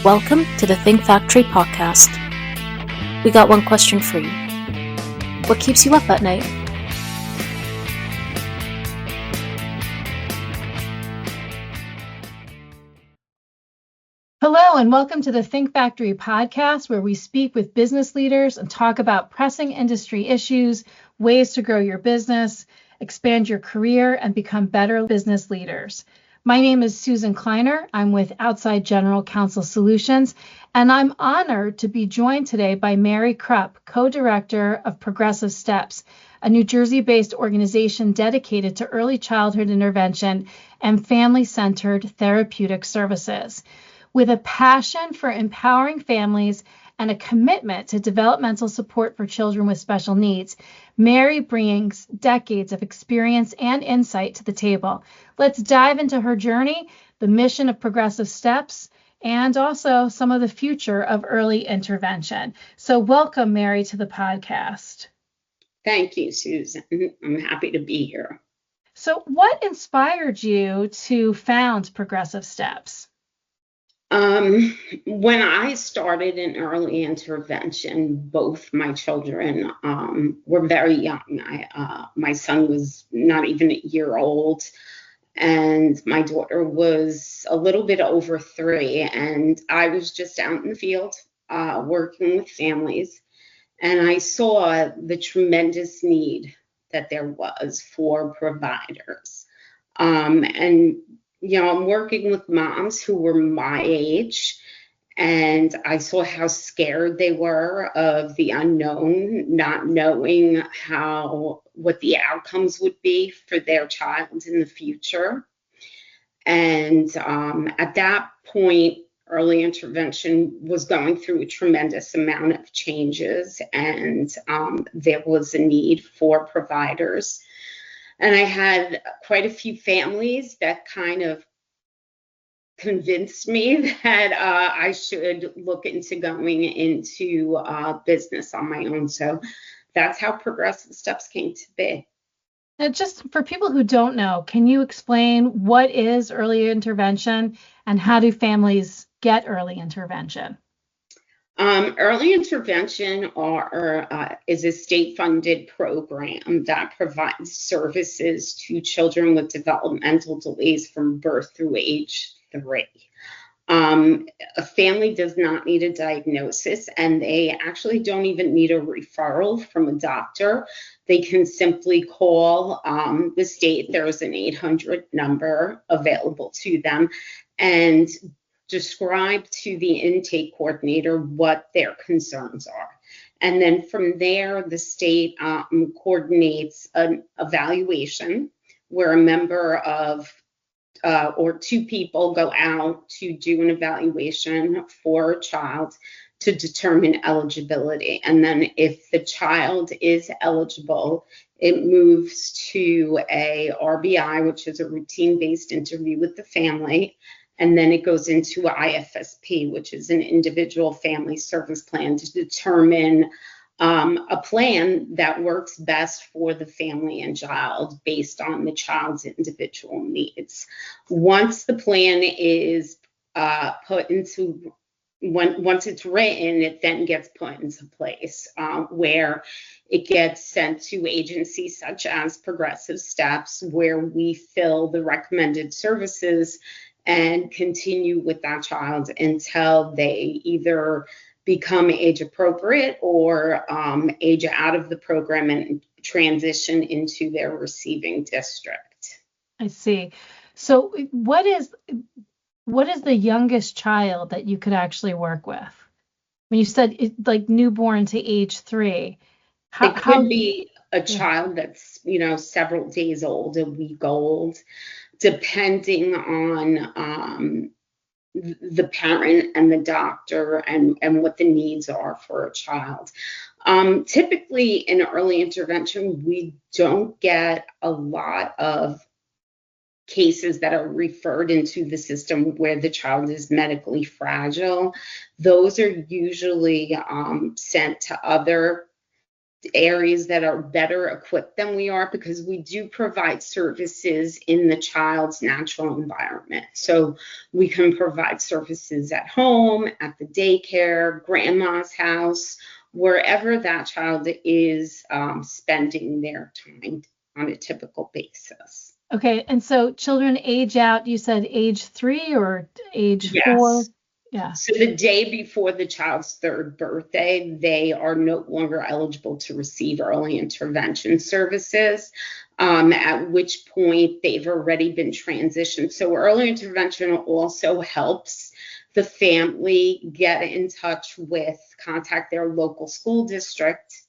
Welcome to the Think Factory podcast. We got one question for you. What keeps you up at night? Hello, and welcome to the Think Factory podcast, where we speak with business leaders and talk about pressing industry issues, ways to grow your business, expand your career, and become better business leaders. My name is Susan Kleiner. I'm with Outside General Counsel Solutions, and I'm honored to be joined today by Mary Krupp, co-director of Progressive Steps, a New Jersey-based organization dedicated to early childhood intervention and family-centered therapeutic services. With a passion for empowering families and a commitment to developmental support for children with special needs, Mary brings decades of experience and insight to the table. Let's dive into her journey, the mission of Progressive Steps, and also some of the future of early intervention. So welcome, Mary, to the podcast. Thank you, Susan. I'm happy to be here. So what inspired you to found Progressive Steps? When I started in early intervention, both my children were very young. My son was not even a year old, and my daughter was a little bit over 3. And I was just out in the field working with families, and I saw the tremendous need that there was for providers. I'm working with moms who were my age, and I saw how scared they were of the unknown, not knowing what the outcomes would be for their child in the future. And at that point, early intervention was going through a tremendous amount of changes, and there was a need for providers. And I had quite a few families that kind of convinced me that I should look into going into business on my own. So that's how Progressive Steps came to be. Now, just for people who don't know, can you explain what is early intervention and how do families get early intervention? Early intervention is a state-funded program that provides services to children with developmental delays from birth through age 3. A family does not need a diagnosis, and they actually don't even need a referral from a doctor. They can simply call the state. There's an 800 number available to them, and describe to the intake coordinator what their concerns are. And then from there, the state coordinates an evaluation where a member of or 2 people go out to do an evaluation for a child to determine eligibility. And then if the child is eligible, it moves to a RBI, which is a routine-based interview with the family. And then it goes into IFSP, which is an individual family service plan, to determine a plan that works best for the family and child based on the child's individual needs. Once the plan is once it's written, it then gets put into place where it gets sent to agencies such as Progressive Steps, where we fill the recommended services and continue with that child until they either become age appropriate or age out of the program and transition into their receiving district. I see. So what is the youngest child that you could actually work with? When you said like newborn to age 3, it could be a child that's several days old, a week old, depending on the parent and the doctor and what the needs are for a child. Typically in early intervention, we don't get a lot of cases that are referred into the system where the child is medically fragile. Those are usually sent to other areas that are better equipped than we are, because we do provide services in the child's natural environment. So we can provide services at home, at the daycare, grandma's house, wherever that child is spending their time on a typical basis. Okay, and so children age out, you said age 3 or age 4? Yes. Yeah. So the day before the child's third birthday, they are no longer eligible to receive early intervention services, at which point they've already been transitioned. So early intervention also helps the family get in touch with, contact their local school district,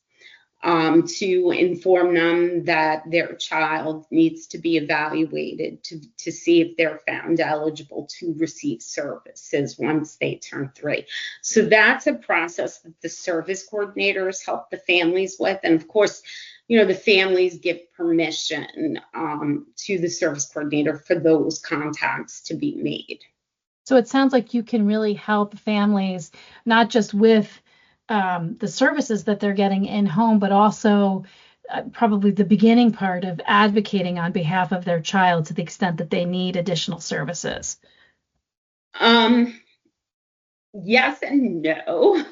to inform them that their child needs to be evaluated to see if they're found eligible to receive services once they turn 3. So that's a process that the service coordinators help the families with. And of course, the families give permission to the service coordinator for those contacts to be made. So it sounds like you can really help families, not just with the services that they're getting in home, but also probably the beginning part of advocating on behalf of their child to the extent that they need additional services. Yes and no,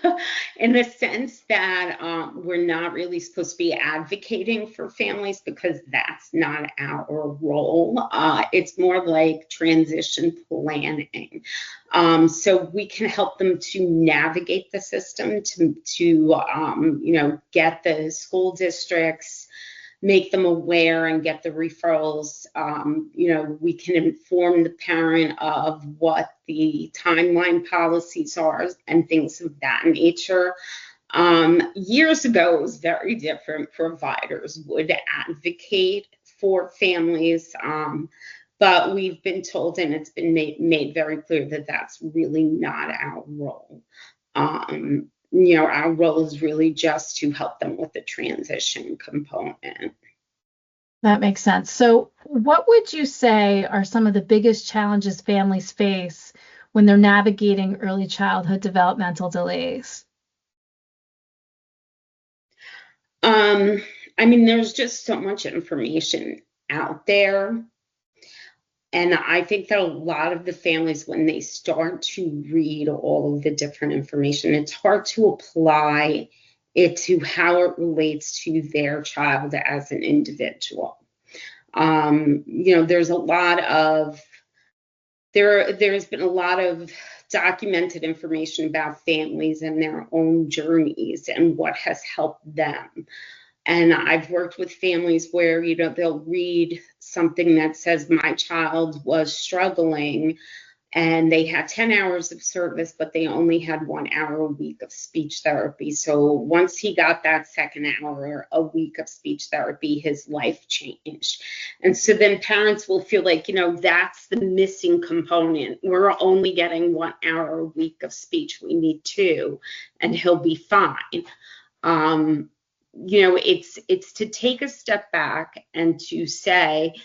in the sense that we're not really supposed to be advocating for families, because that's not our role. It's more like transition planning. So we can help them to navigate the system, to get the school districts, make them aware and get the referrals. We can inform the parent of what the timeline policies are and things of that nature. Years ago, it was very different. Providers would advocate for families, but we've been told, and it's been made very clear, that that's really not our role. Our role is really just to help them with the transition component. That makes sense. So what would you say are some of the biggest challenges families face when they're navigating early childhood developmental delays? There's just so much information out there. And I think that a lot of the families, when they start to read all of the different information, it's hard to apply it to how it relates to their child as an individual. There's been a lot of documented information about families and their own journeys and what has helped them. And I've worked with families where, they'll read something that says my child was struggling and they had 10 hours of service, but they only had 1 hour a week of speech therapy. So once he got that second hour a week of speech therapy, his life changed. And so then parents will feel like, that's the missing component. We're only getting 1 hour a week of speech. We need 2, and he'll be fine. It's to take a step back and to say,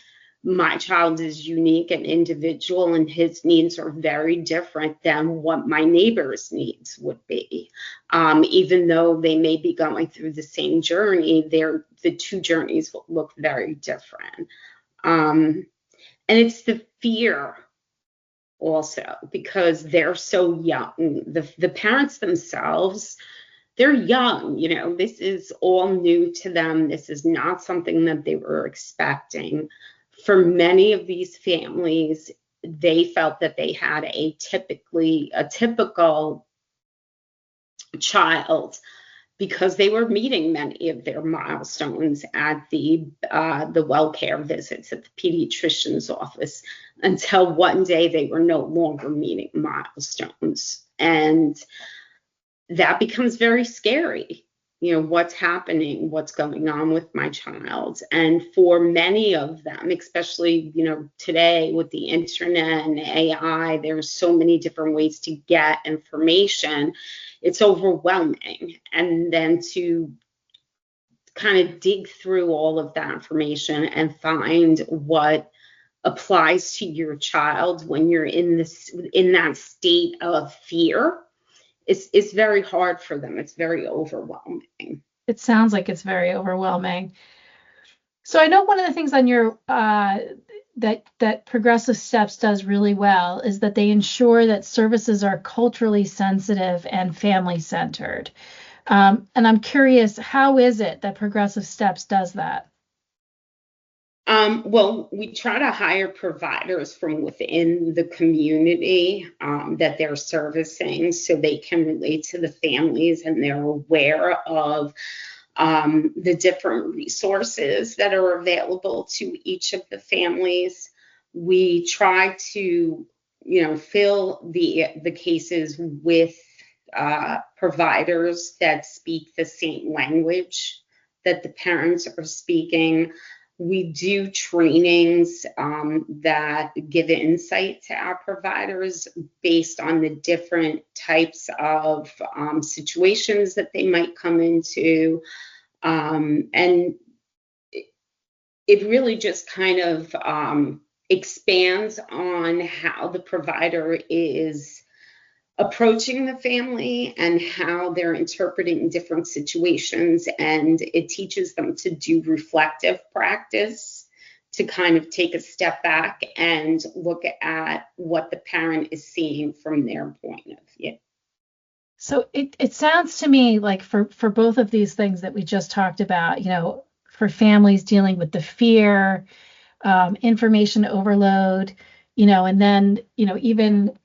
my child is unique and individual, and his needs are very different than what my neighbor's needs would be. Even though they may be going through the same journey, the two journeys will look very different. And it's the fear also, because they're so young. The parents themselves, they're young, this is all new to them. This is not something that they were expecting. For many of these families, they felt that they had a typical child, because they were meeting many of their milestones at the well care visits at the pediatrician's office, until one day they were no longer meeting milestones. And that becomes very scary. What's happening, what's going on with my child. And for many of them, especially, today with the internet and AI, there's so many different ways to get information. It's overwhelming. And then to kind of dig through all of that information and find what applies to your child when you're in that state of fear, it's very hard for them. It's very overwhelming. It sounds like it's very overwhelming. So I know one of the things on your that Progressive Steps does really well is that they ensure that services are culturally sensitive and family centered. And I'm curious, how is it that Progressive Steps does that? Well, we try to hire providers from within the community that they're servicing so they can relate to the families and they're aware of the different resources that are available to each of the families. We try to, fill the cases with providers that speak the same language that the parents are speaking. We do trainings that give insight to our providers based on the different types of situations that they might come into. And it really just kind of expands on how the provider is approaching the family and how they're interpreting different situations. And it teaches them to do reflective practice, to kind of take a step back and look at what the parent is seeing from their point of view. So it sounds to me like for both of these things that we just talked about, for families dealing with the fear, information overload, and then, even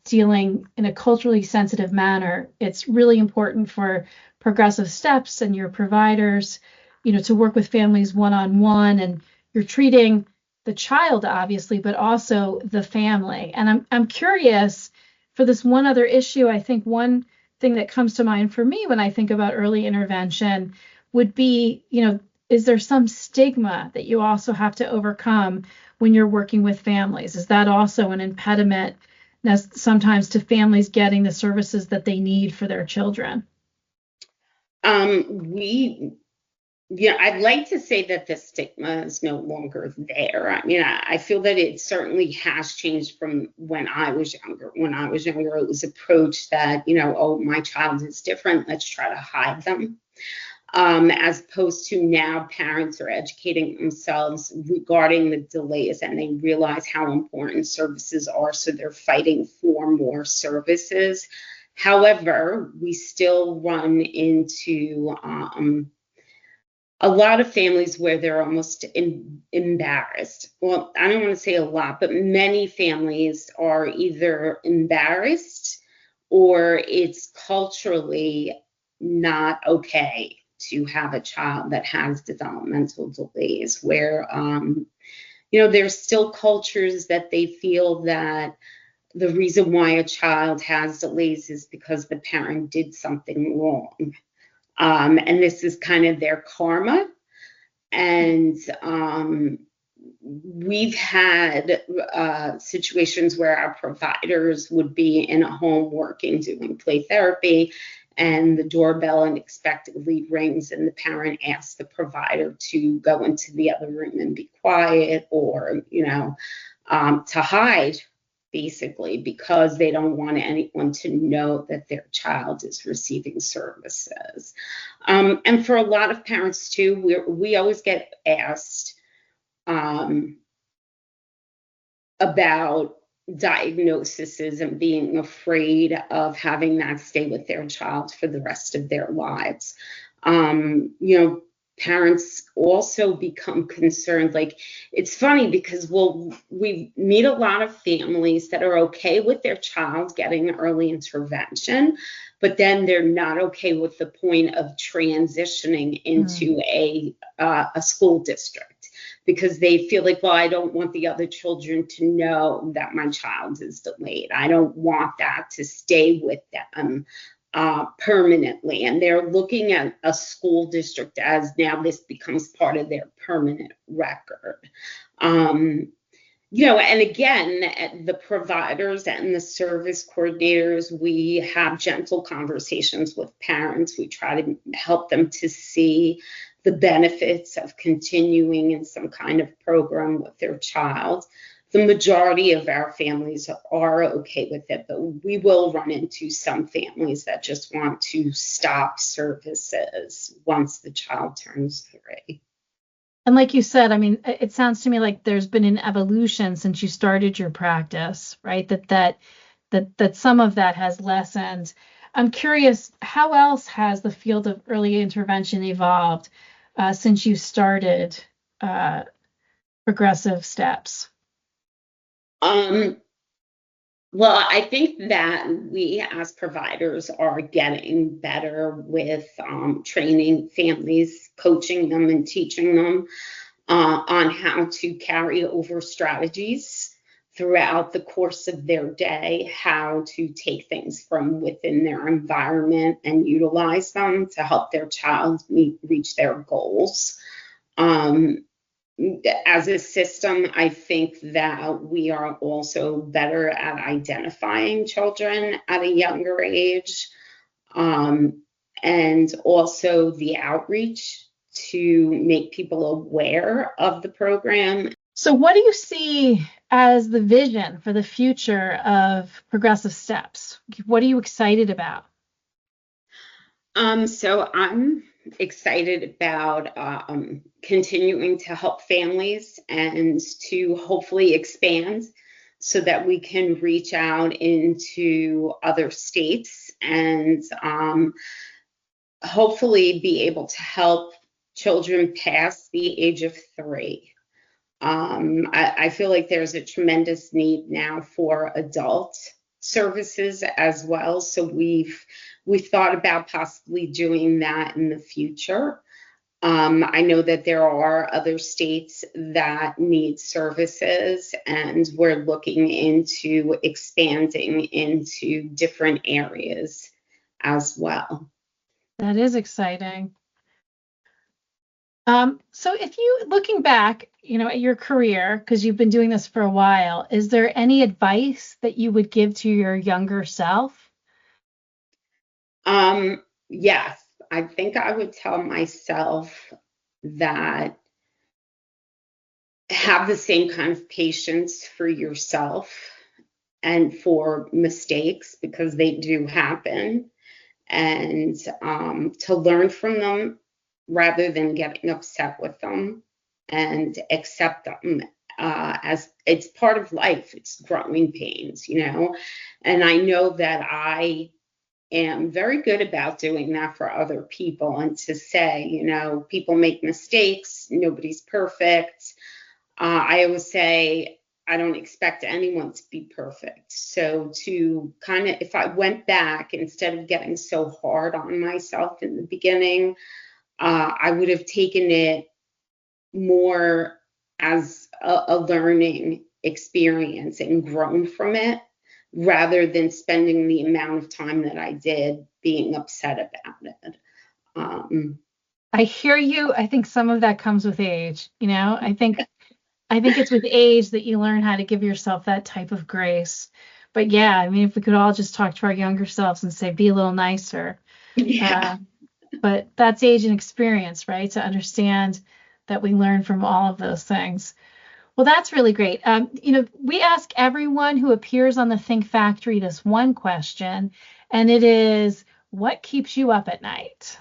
dealing in a culturally sensitive manner, it's really important for Progressive Steps and your providers, to work with families one-on-one, and you're treating the child, obviously, but also the family. And I'm curious for this one other issue. I think one thing that comes to mind for me when I think about early intervention would be, is there some stigma that you also have to overcome when you're working with families? Is that also an impediment sometimes to families getting the services that they need for their children? I'd like to say that the stigma is no longer there. I mean, I feel that it certainly has changed from when I was younger. When I was younger, it was approached that, oh, my child is different, let's try to hide them. As opposed to now, parents are educating themselves regarding the delays and they realize how important services are, so they're fighting for more services. However, we still run into a lot of families where they're almost embarrassed. Well, I don't want to say a lot, but many families are either embarrassed or it's culturally not okay to have a child that has developmental delays, where, there's still cultures that they feel that the reason why a child has delays is because the parent did something wrong. And this is kind of their karma. And we've had situations where our providers would be in a home working, doing play therapy, and the doorbell unexpectedly rings and the parent asks the provider to go into the other room and be quiet, or, to hide, basically, because they don't want anyone to know that their child is receiving services. And for a lot of parents too, we always get asked about diagnoses and being afraid of having that stay with their child for the rest of their lives. Parents also become concerned. Like, it's funny because we meet a lot of families that are okay with their child getting early intervention, but then they're not okay with the point of transitioning into a school district, because they feel like, well, I don't want the other children to know that my child is delayed. I don't want that to stay with them permanently. And they're looking at a school district as now this becomes part of their permanent record. And again, the providers and the service coordinators, we have gentle conversations with parents. We try to help them to see the benefits of continuing in some kind of program with their child. the majority of our families are okay with it, but we will run into some families that just want to stop services once the child turns 3. And like you said, I mean, it sounds to me like there's been an evolution since you started your practice, right? That some of that has lessened. I'm curious, how else has the field of early intervention evolved since you started Progressive Steps? Well, I think that we as providers are getting better with training families, coaching them and teaching them on how to carry over strategies throughout the course of their day, how to take things from within their environment and utilize them to help their child reach their goals. As a system, I think that we are also better at identifying children at a younger age, and also the outreach to make people aware of the program. So what do you see as the vision for the future of Progressive Steps? What are you excited about? So I'm excited about continuing to help families and to hopefully expand so that we can reach out into other states and hopefully be able to help children past the age of 3. I feel like there's a tremendous need now for adult services as well. So we've thought about possibly doing that in the future. I know that there are other states that need services, and we're looking into expanding into different areas as well. That is exciting. So if you, looking back, at your career, because you've been doing this for a while, is there any advice that you would give to your younger self? Yes, I think I would tell myself that have the same kind of patience for yourself and for mistakes, because they do happen, and to learn from them rather than getting upset with them, and accept them as it's part of life. It's growing pains, and I know that I am very good about doing that for other people, and to say, people make mistakes, nobody's perfect. I always say, I don't expect anyone to be perfect. So to kind of, if I went back, instead of getting so hard on myself in the beginning, I would have taken it more as a learning experience and grown from it, rather than spending the amount of time that I did being upset about it. I hear you. I think some of that comes with age. I think it's with age that you learn how to give yourself that type of grace. But yeah, I mean, if we could all just talk to our younger selves and say, be a little nicer. Yeah. But that's age and experience, right? To understand that we learn from all of those things. Well, that's really great. We ask everyone who appears on the Think Factory this one question, and it is, what keeps you up at night?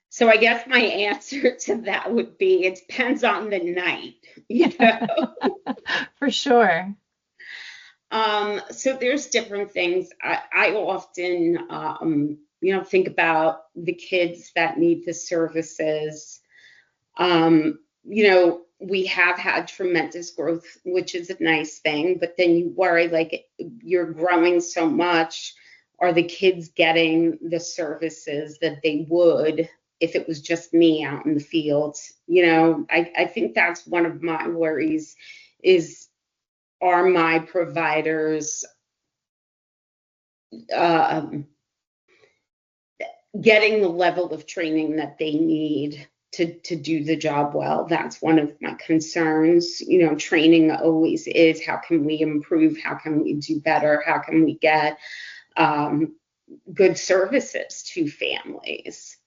So I guess my answer to that would be, it depends on the night, For sure. So there's different things. I often, think about the kids that need the services. We have had tremendous growth, which is a nice thing, but then you worry, like, you're growing so much. Are the kids getting the services that they would if it was just me out in the field? I think that's one of my worries is, are my providers getting the level of training that they need to do the job well? That's one of my concerns. Training always is, how can we improve? How can we do better? How can we get good services to families?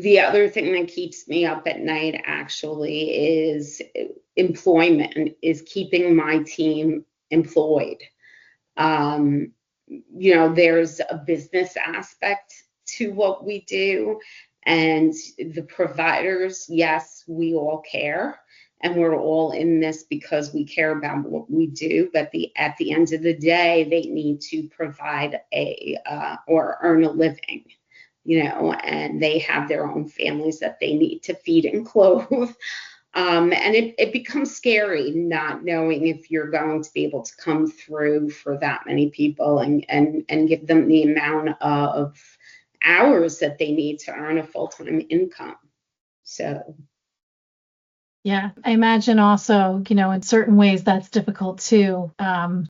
The other thing that keeps me up at night actually is employment, is keeping my team employed. There's a business aspect to what we do, and the providers, yes, we all care, and we're all in this because we care about what we do. But at the end of the day, they need to provide or earn a living, and they have their own families that they need to feed and clothe. And it becomes scary not knowing if you're going to be able to come through for that many people and give them the amount of hours that they need to earn a full-time income. So. Yeah, I imagine also, in certain ways that's difficult too,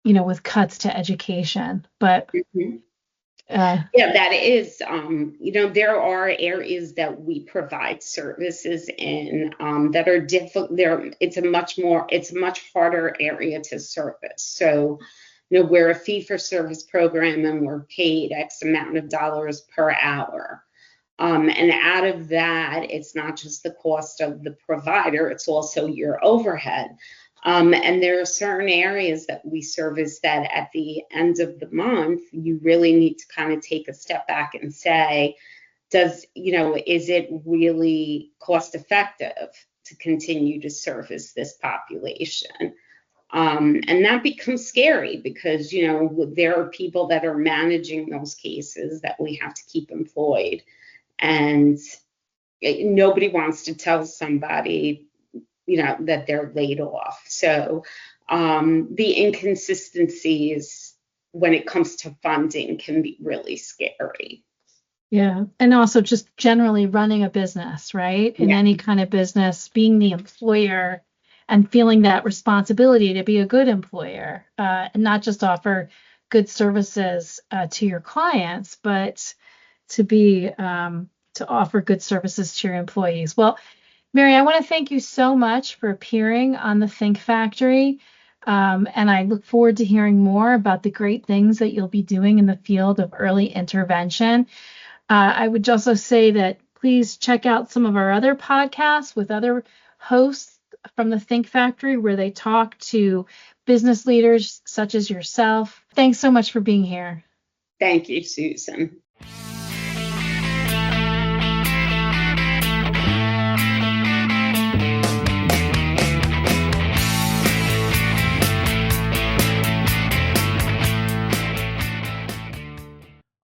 with cuts to education. But yeah, that is, there are areas that we provide services in that are difficult. It's a much harder area to service. So, we're a fee-for-service program and we're paid X amount of dollars per hour. And out of that, it's not just the cost of the provider, it's also your overhead. And there are certain areas that we service that at the end of the month, you really need to kind of take a step back and say, is it really cost effective to continue to service this population? And that becomes scary because, there are people that are managing those cases that we have to keep employed. And nobody wants to tell somebody, that they're laid off. So the inconsistencies when it comes to funding can be really scary. Yeah. And also just generally running a business, right? In any kind of business, being the employer and feeling that responsibility to be a good employer, and not just offer good services to your clients, but to offer good services to your employees. Well, Mary, I want to thank you so much for appearing on the Think Factory. And I look forward to hearing more about the great things that you'll be doing in the field of early intervention. I would also say that please check out some of our other podcasts with other hosts from the Think Factory, where they talk to business leaders such as yourself. Thanks so much for being here. Thank you, Susan.